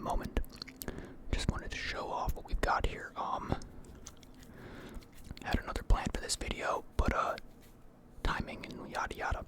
moment. Just wanted to show off what we've got here. Had another plan for this video, but timing and yada yada.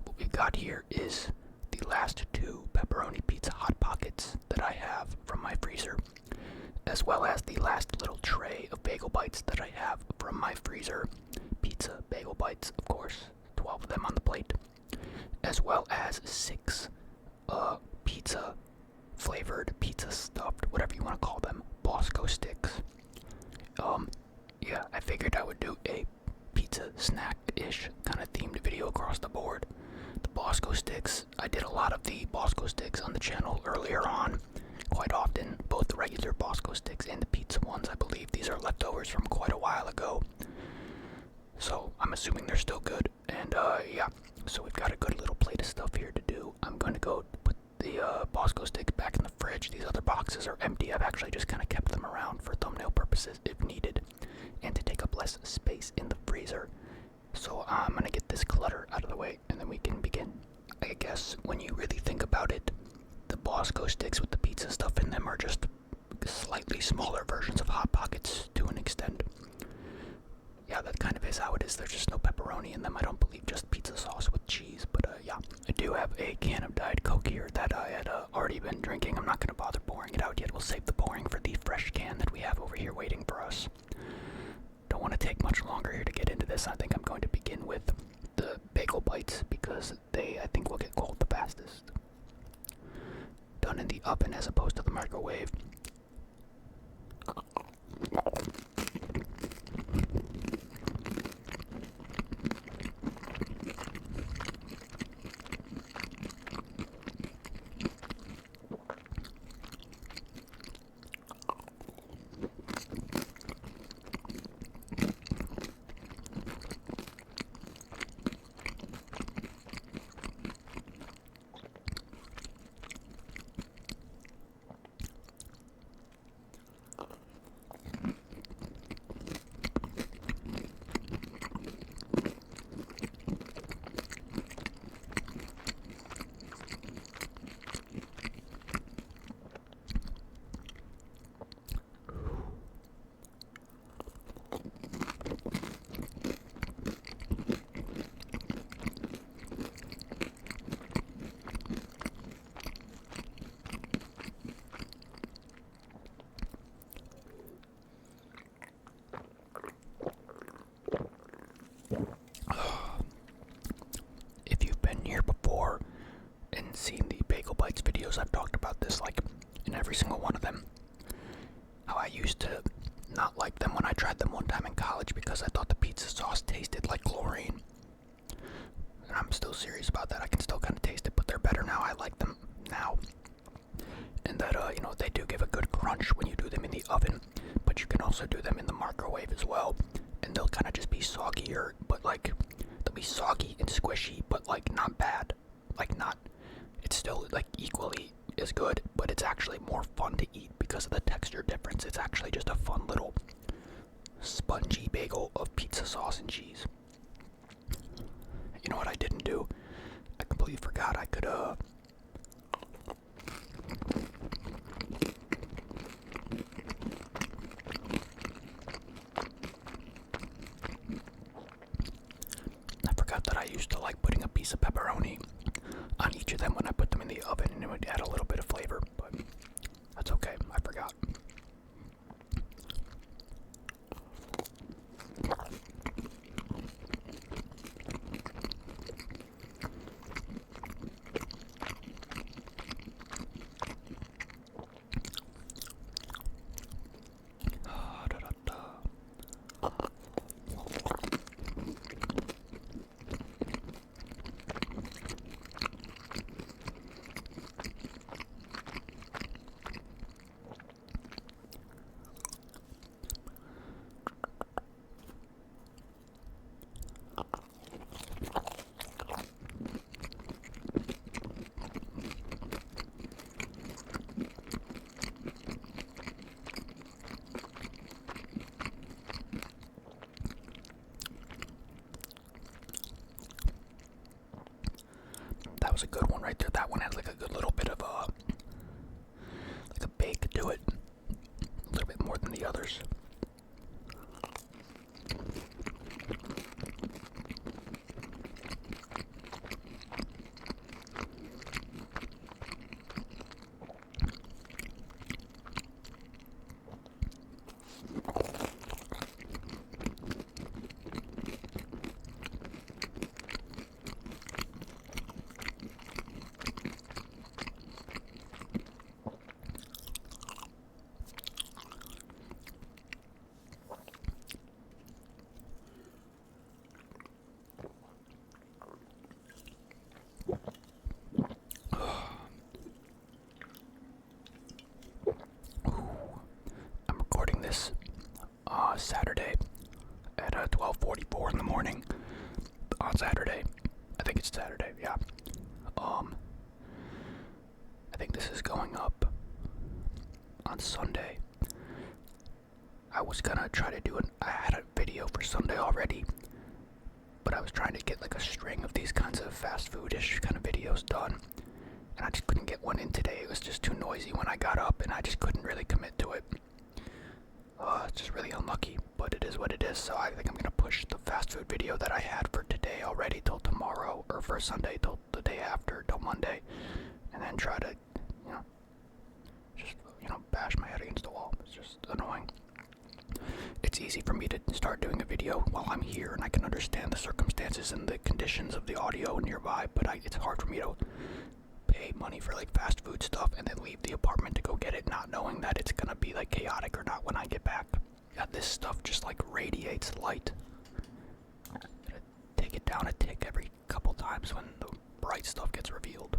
What we've got here is the last two pepperoni pizza hot pockets that I have from my freezer, as well as the last little tray of bagel bites that I have from my freezer. Pizza bagel bites, of course, 12 of them on the plate, as well as 6 pizza flavored, pizza stuffed, whatever you want to call them, Bosco sticks. Yeah, I figured I would do a pizza snack-ish kind of themed video across the board. The Bosco sticks, I did a lot of the Bosco sticks on the channel earlier on, quite often, both the regular Bosco sticks and the pizza ones. I believe these are leftovers from quite a while ago, so I'm assuming they're still good. And yeah, so we've got a good little plate of stuff here to do. I'm going to go put the Bosco sticks back in the fridge. These other boxes are empty. I've actually just kind of kept them around for thumbnail purposes if needed, and to take up less space in the freezer. So I'm going to get this clutter out of the way, and then we can begin. I guess when you really think about it, the Bosco sticks with the pizza stuff in them are just slightly smaller versions of Hot Pockets to an extent. Yeah, that kind of is how it is. There's just no pepperoni in them. I don't believe, just pizza sauce with cheese. But yeah, I do have a can of Diet Coke here that I had already been drinking. I'm not going to bother pouring it out yet. We'll save the pouring for the fresh can that we have over here waiting for us. Don't want to take much longer here to get into this. I think I'm going to begin with the bagel bites because they, I think, will get cold the fastest. Done in the oven as opposed to the microwave. Seen the Bagel Bites videos, I've talked about this like in every single one of them. How I used to not like them when I tried them one time in college because I thought the pizza sauce tasted like chlorine. And I'm still serious about that. I can still kind of taste it, but they're better now. I like them now. And that, you know, they do give a good crunch when you do them in the oven, but you can also do them in the microwave as well. And they'll kind of just be soggier, but like, they'll be soggy and squishy, but like not bad. Like not, it's still like equally as good, but it's actually more fun to eat because of the texture difference. It's actually just a fun little spongy bagel of pizza sauce and cheese. You know what I didn't do? I completely forgot I could, I forgot that I used to like putting a piece of pepperoni on each of them when I put them in the oven, and it would add a little bit of flavor, but that's okay, I forgot. That was a good one right there. That one had like a good little bit of like a Saturday. I think it's Saturday, yeah. I think this is going up on Sunday. I was gonna try to do I had a video for Sunday already, but I was trying to get like a string of these kinds of fast food-ish kind of videos done, and I just couldn't get one in today. It was just too noisy when I got up, and I just couldn't really commit to it. It's just really unlucky, but it is what it is. So I think I'm gonna push the fast food video that I had for today already till tomorrow, or for Sunday till the day after, till Monday, and then try to, just bash my head against the wall. It's just annoying. It's easy for me to start doing a video while I'm here and I can understand the circumstances and the conditions of the audio nearby, but it's hard for me to pay money for like fast food stuff and then leave the apartment to go get it, not knowing that it's gonna be like chaotic or not when I get back. Yeah, this stuff just like radiates light. I'm gonna take it down a tick every couple times when the bright stuff gets revealed.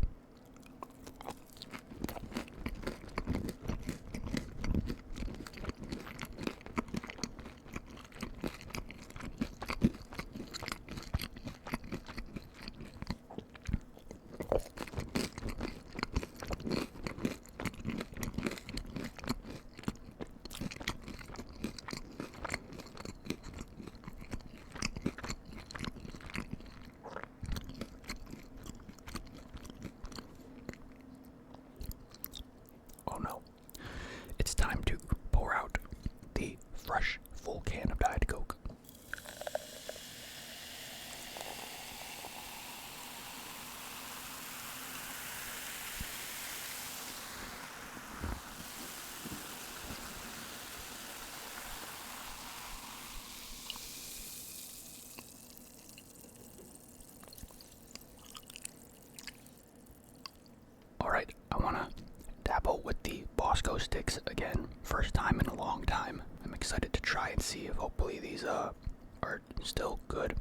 Oh no. It's time to pour out the fresh full can of Diet Coke. Alright, I want to dabble with the Bosco sticks again. First time in a long time. I'm excited to try and see if hopefully these are still good.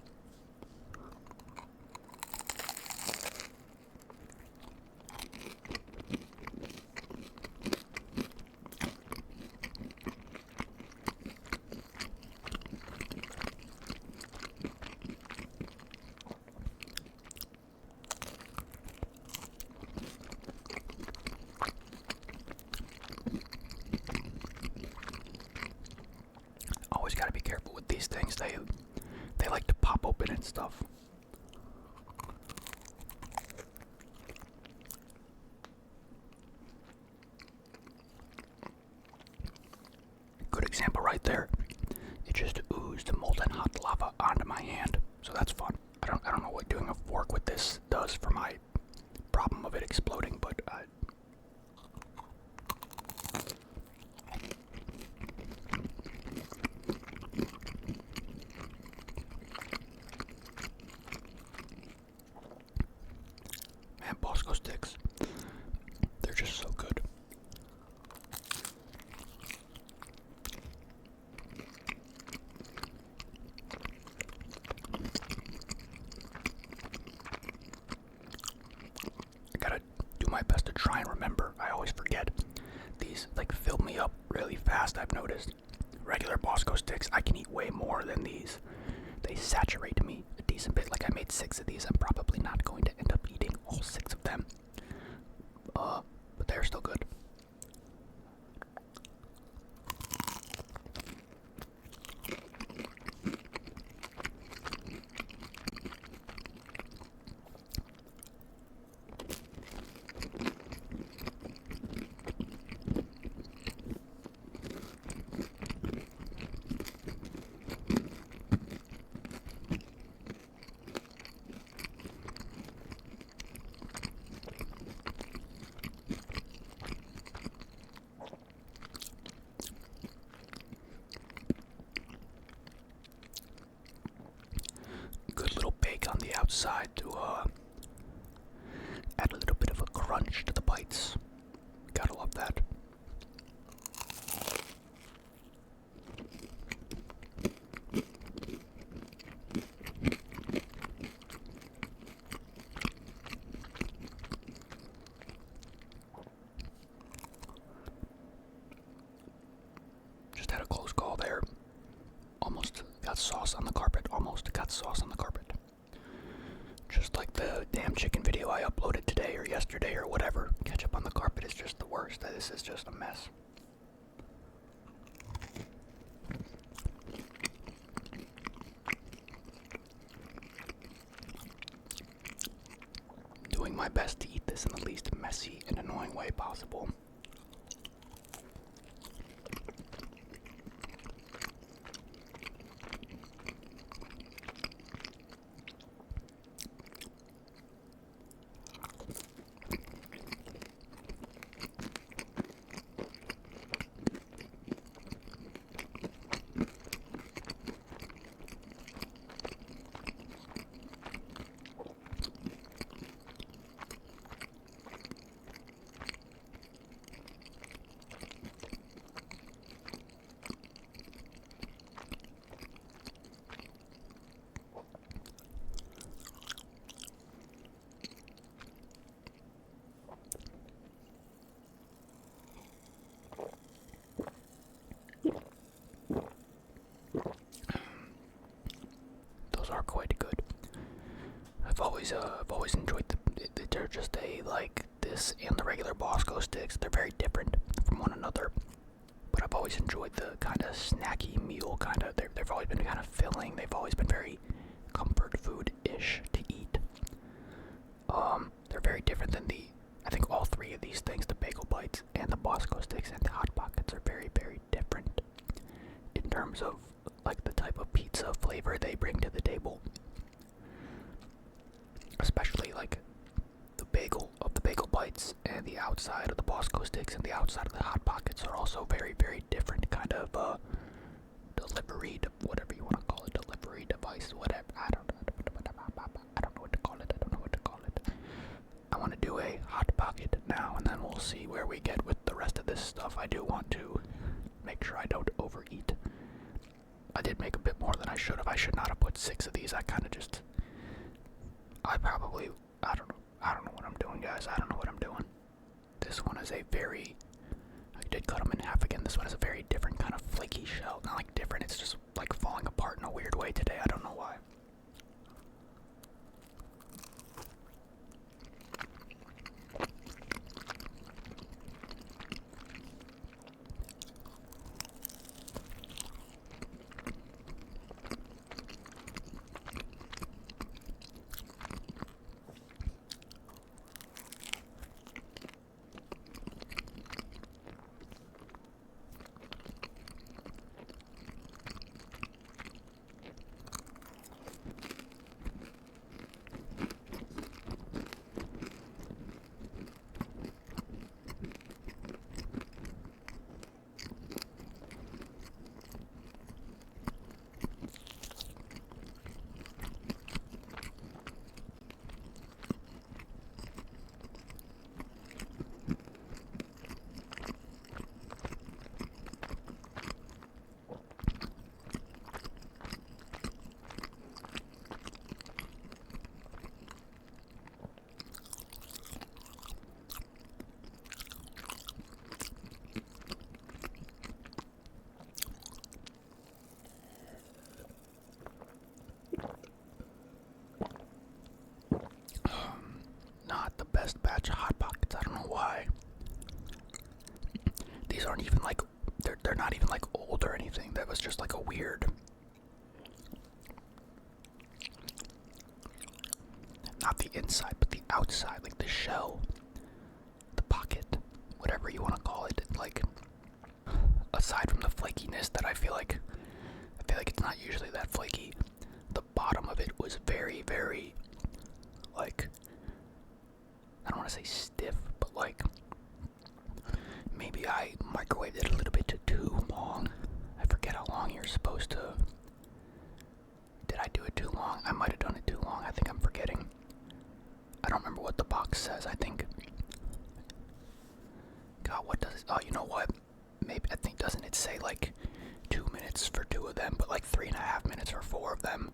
Always gotta be careful with these things. They like to pop open and stuff. Good example right there. It just oozed molten hot lava onto my hand, so that's fun. I don't know what doing a fork with this does for my problem of it exploding, but man, Bosco sticks, they're just so good. I gotta do my best to try and remember. I always forget. These like fill me up really fast, I've noticed. Regular Bosco sticks, I can eat way more than these. They saturate me a decent bit. Like I made 6 of these. I'm probably not going to end up eating all 6 of them. But they're still good. Good little bake on the outside to add a little bit of a crunch to the bites. Gotta love that. Just had a close call there. Almost got sauce on the carpet. Almost got sauce on the carpet. Just like the damn chicken video I uploaded today or yesterday or whatever. Ketchup on the carpet is just the worst. This is just a mess. Doing my best to eat this in the least messy and annoying way possible. Are quite good. I've always enjoyed they're just like this and the regular Bosco sticks. They're very different from one another, but I've always enjoyed the kind of snacky meal kind of. They've always been kind of filling. They've always been very comfort food-ish to eat. They're very different than I think all three of these things, the bagel bites and the Bosco sticks and the hot pockets, are very, very different in terms of like the type of pizza flavor they bring to the table. Especially like the bagel bites and the outside of the Bosco sticks and the outside of the hot pockets are also very, very different kind of delivery, whatever you want to call it, delivery device, whatever. I don't know what to call it. I want to do a hot pocket now, and then we'll see where we get with the rest of this stuff. I do want to make sure I don't overeat. I did make a bit more than I should have. I should not have put 6 of these. I don't know what I'm doing, guys. I don't know what I'm doing. This one is I did cut them in half again. This one is a very different kind of flaky shell. Not like different, it's just like falling apart in a weird way today. I don't know why. Best batch of hot pockets. I don't know why. These aren't even like they're not even like old or anything. That was just like a weird, not the inside but the outside, like the shell, the pocket, whatever you want to call it. Like aside from the flakiness that I feel like it's not usually that flaky, the bottom of it was very, very like, I don't want to say stiff, but like maybe I microwaved it a little bit too long. I forget how long you're supposed to. Did I do it too long? I might have done it too long. I think I'm forgetting. I don't remember what the box says. I think. God, what does it? Oh, you know what? Maybe I think, doesn't it say like 2 minutes for 2 of them, but like 3.5 minutes for 4 of them?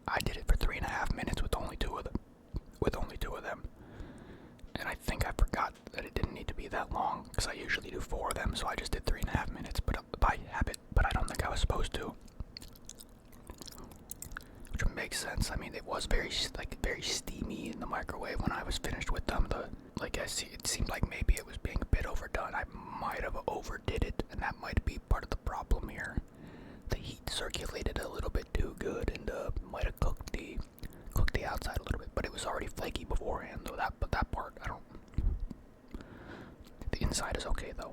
I did it for 3.5 minutes with only 2 of them. And I think I forgot that it didn't need to be that long, because I usually do 4 of them, so I just did 3.5 minutes, but by habit, but I don't think I was supposed to. which makes sense. I mean, it was very very steamy in the microwave when I was finished with them. It seemed like maybe it was being a bit overdone. I might have overdid it, and that might be part of the problem here. The heat circulated a little bit too good, and might have cooked the outside a little bit. But it was already flaky beforehand, though. That part, I don't. The inside is okay though.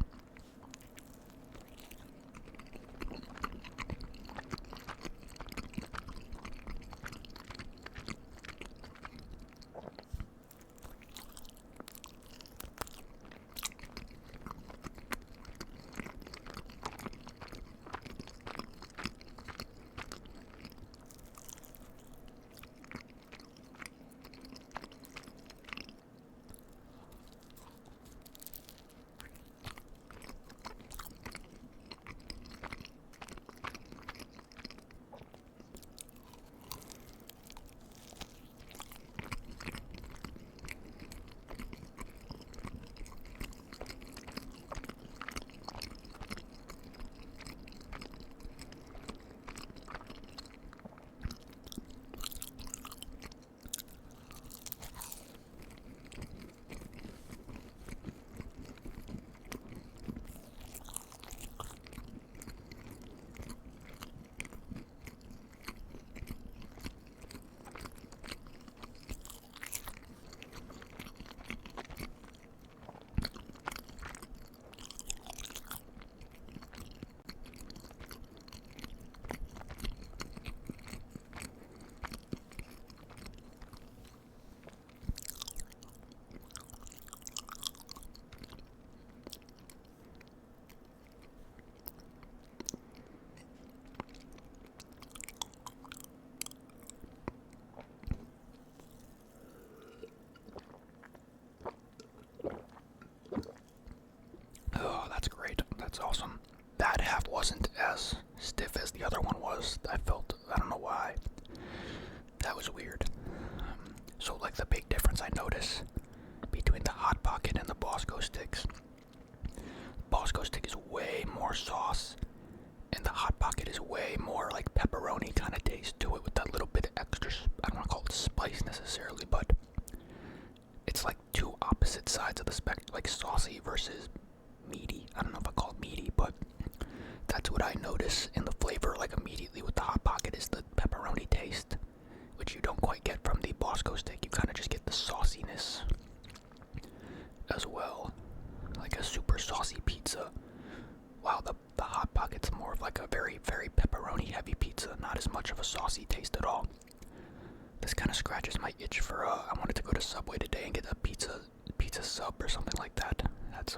Oh, that's great. That's awesome. That half wasn't as stiff as the other one was. I don't know why. That was weird. So, like, the big difference I notice between the Hot Pocket and the Bosco sticks. Bosco stick is way more sauce, and the Hot Pocket is way more like pepperoni kind of taste to it with that little bit of extra, I don't want to call it spice necessarily, but it's like two opposite sides of the spectrum, like saucy versus meaty. I don't know if I call it meaty, but that's what I notice in the flavor, like immediately with the Hot Pocket, is the pepperoni taste, which you don't quite get from the Bosco stick. You kind of just get the sauciness as well, like a super saucy pizza. While the Hot Pocket's more of like a very, very pepperoni heavy pizza, not as much of a saucy taste at all. This kind of scratches my itch for, I wanted to go to Subway today and get a pizza sub or something like that. That's,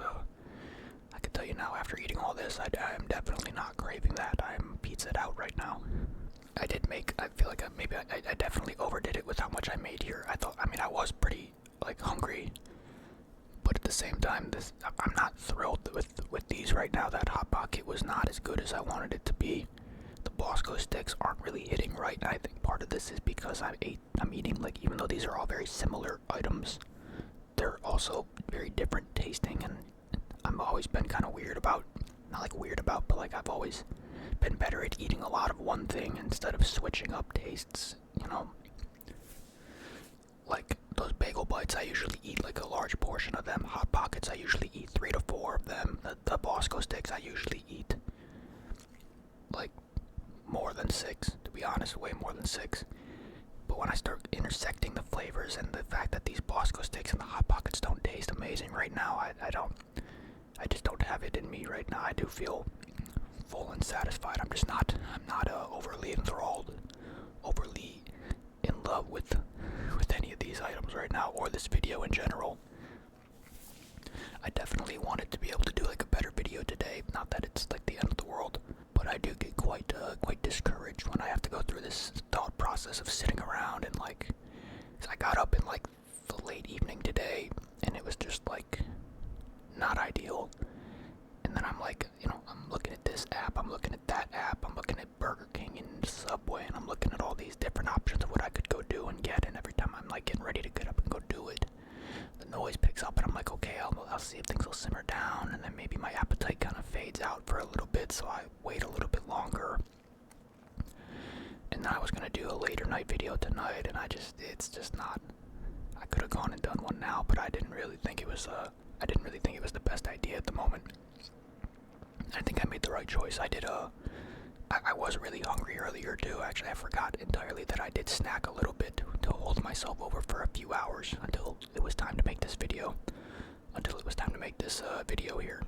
I can tell you now, after eating all this, I am definitely not craving that. I'm pizzaed out right now. I feel like I definitely overdid it with how much I made here. I was pretty, like, hungry. But at the same time, I'm not thrilled with these right now. That Hot Pocket was not as good as I wanted it to be. The Bosco sticks aren't really hitting right, and I think part of this is because I'm eating, like, even though these are all very similar items, they're also very different tasting, and I've always been kind of but like I've always been better at eating a lot of one thing instead of switching up tastes, you know? Like, those bagel bites, I usually eat like a large portion of them. Hot Pockets, I usually eat 3 to 4 of them. The Bosco sticks, I usually eat like more than 6, to be honest, way more than 6. But when I start intersecting the flavors and the fact that these Bosco sticks and the Hot Pockets don't taste amazing right now, I just don't have it in me right now. I do feel full and satisfied. I'm not overly enthralled, overly in love with any of these items right now, or this video in general. I definitely wanted to be able to do like a better video today. Not that it's like the end of the world, but I do get quite discouraged when I have to go through this thought process of sitting around and like, 'cause I got up in like the late evening today, and it was just like not ideal. And then I'm like, I'm looking at this app, I'm looking at that app, I'm looking at Burger King and Subway, and I'm looking at all these different options of what I could go do and get, and every time I'm like getting ready to get up and go do it, the noise picks up, and I'm like, okay, I'll see if things will simmer down, and then maybe my appetite kind of fades out for a little bit, so I wait a little bit longer. And then I was going to do a later night appetite, and it's just not. I could have gone and done one now, but I didn't really think it was the best idea at the moment. I think I made the right choice. I was really hungry earlier too. Actually, I forgot entirely that I did snack a little bit to hold myself over for a few hours until it was time to make this video. Video here.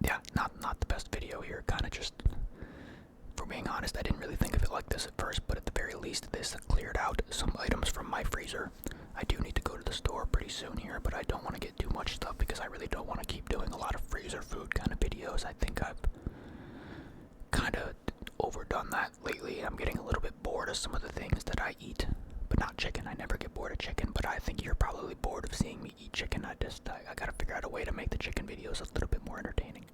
Yeah, not the best video here. Kind of just, for being honest, I didn't really think of it like this at first, but at the very least, this cleared out some items from my freezer. I do need to go to the store pretty soon here, but I don't want to get too much stuff because I really don't want to keep doing a lot of freezer food kind of videos. I think I've kind of overdone that lately. I'm getting a little bit bored of some of the things that I eat, but not chicken. I never get bored of chicken, but I think you're probably bored of seeing me eat chicken. I gotta figure out a way to make the chicken videos a little bit more entertaining.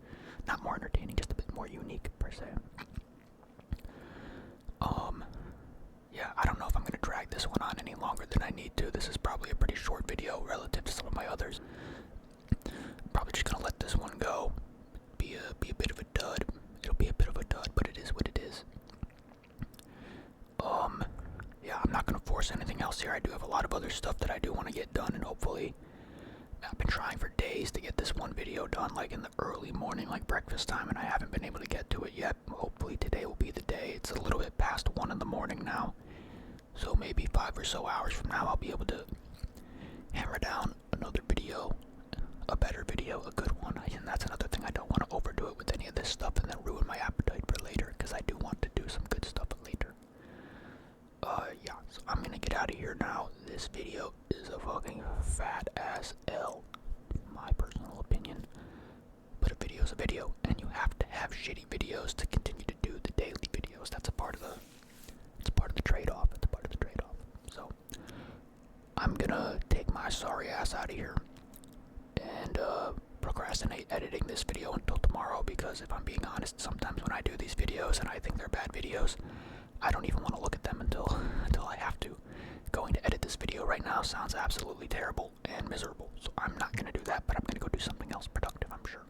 Not more entertaining, just a bit more unique per se. Yeah, I don't know if I'm gonna drag this one on any longer than I need to. This is probably a pretty short video relative to some of my others. Probably just gonna let this one go. Be a bit of a dud. It'll be a bit of a dud, but it is what it is. Yeah, I'm not gonna force anything else here. I do have a lot of other stuff that I do want to get done, and hopefully, I've been trying for days to get this one video done, like in the early morning, like breakfast time, and I haven't been able to get to it yet. Hopefully today will be the day. It's a little bit past 1 in the morning now, so maybe 5 or so hours from now I'll be able to hammer down another video, a better video, a good one. And that's another thing, I don't want to overdo it with any of this stuff and then ruin my appetite for later, because I do want to do some good stuff later. Yeah, so I'm gonna get out of here now. This video is a fucking fat ass L, my personal opinion. But a video's a video, and you have to have shitty videos to continue to do the daily videos. That's a part of the trade-off. It's a part of the trade-off. So I'm gonna take my sorry ass out of here and procrastinate editing this video until tomorrow, because if I'm being honest, sometimes when I do these videos and I think they're bad videos, I don't even want to look at them until I have to. Going to edit this video right now sounds absolutely terrible and miserable, so I'm not going to do that, but I'm going to go do something else productive, I'm sure.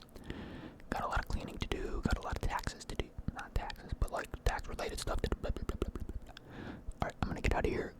Got a lot of cleaning to do, got a lot of taxes to do. Not taxes, but like tax-related stuff to do. Alright, I'm going to get out of here.